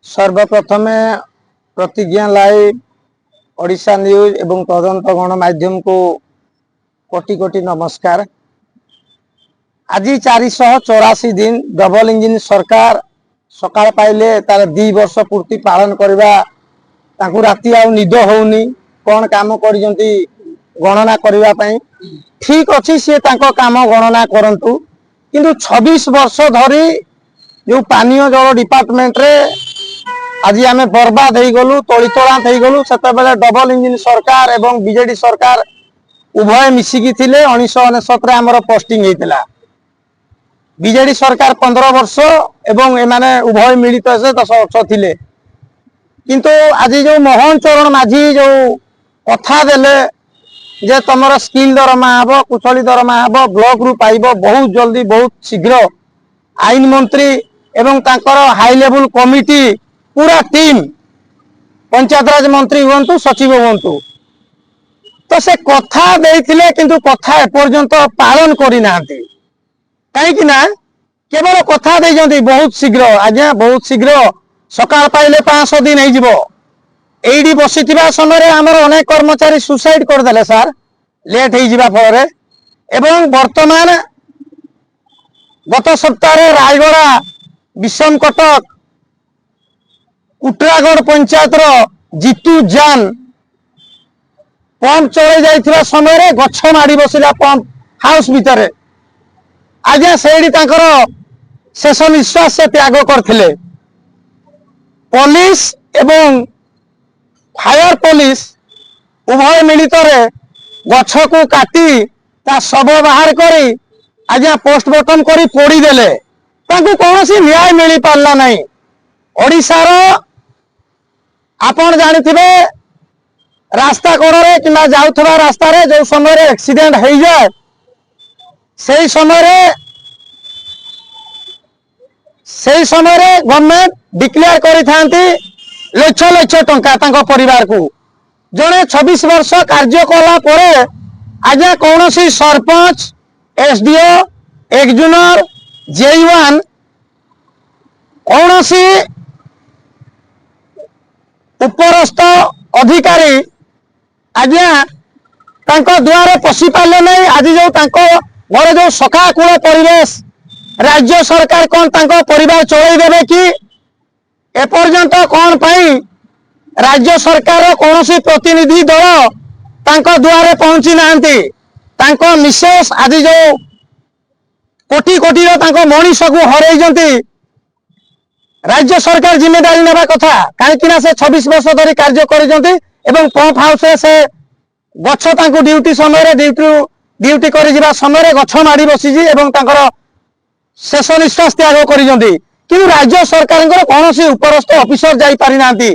सर्वप्रथमे प्रतिज्ञा live Odisha news एवं तदंत गणमाध्यम को कोटि कोटि नमस्कार। आज 484 दिन डबल इंजिन सरकार सकाळ पाइले तार 2 वर्ष पूर्ति पालन करवा ताकू राति आ निद होउनी कौन काम करिजंती गणना करबा पई ठीक अछि से तांको काम गणना करंतु किंतु 26 वर्ष धरी जो पानीय जल डिपार्टमेंट रे आज आम बर्बाद हो गलु तलितलांत हो गलु से डबल इंजिन सरकार एवं बीजेडी सरकार उभय मिसिकी थिले 1999 आमर पोस्टिंग होता बीजेडी सरकार 15 वर्ष एवं एमाने उभय मिलित से 10 वर्ष थिले किंतु आज जो मोहन चरण माझी जो कथा देले जे तुमर स्किल दरमा हम कुशली दरमा हम ब्लॉक रु पाइब बहुत जल्दी बहुत शीघ्र आईन मंत्री एवं तांकर हाई लेवल कमिटी पूरा टीम पंचायत राज मंत्री हूँ सचिव हूँ तो से कथा देथिले किंतु कथा एपर्यंत पालन करना कहीं केवल कथा दे बहुत शीघ्र आज्ञा बहुत शीघ्र सकाळ पाइले 500 दिन हो बसी समय आमर अनेक कर्मचारी सुसाइड करदे सार लेट हो फल एवं वर्तमान गत सप्ताह रायगड़ा विषम कटक कुटरागढ़ पंचायत जीतू जान पंप चले जाइथिबा समय गछ माड़ी बसिला पंप हाउस भितर आज्ञा से शेष निश्वास से त्याग करथिले पुलिस एवं फायर पुलिस उभय मिलित गछ को काटी ता शव बाहर करी आज्ञा पोस्टमार्टम करी पोड़ी देले तांको कौनसी न्याय मिली पारला नहीं। ओडिशार आपण जानिथिबे रास्ता कोड़े कि जाउथबा रास्ता रे जो समय एक्सीडेंट हो जाए से समय गवर्नमेंट डिक्लेयर करी थांती लक्ष लक्ष टंका तांको परिवार को जड़े 26 वर्ष कार्य कला परे आज्ञा कौनसी सरपंच एसडीओ एक्जूनर J1 कौनसी उपरस्थ अधिकारी आज्ञा तांको द्वारे पशि पारे नहीं। आज जो तांको घर जो सखाकूल परिवेश राज्य सरकार कौन तांको परिवार चलई देबे कि एपर्यंत कौन पाई राज्य सरकार कौनसी प्रतिनिधि दल तांको द्वारे पहुंची नांती तांको मिसेस आज जो कोटी कोटी तांको मनीष को हरई राज्य सरकार जिम्मेदारी नेबा कथा कहीं से 26 वर्ष धरी कार्य कर पंप हाउस से गछ तांको ड्यूटी समय ड्यूटी कर समय गछ माड़ी बसी शेष निश्वास त्याग कर राज्य सरकार कौन उपरस्थ ऑफिसर जाई पारि नांती।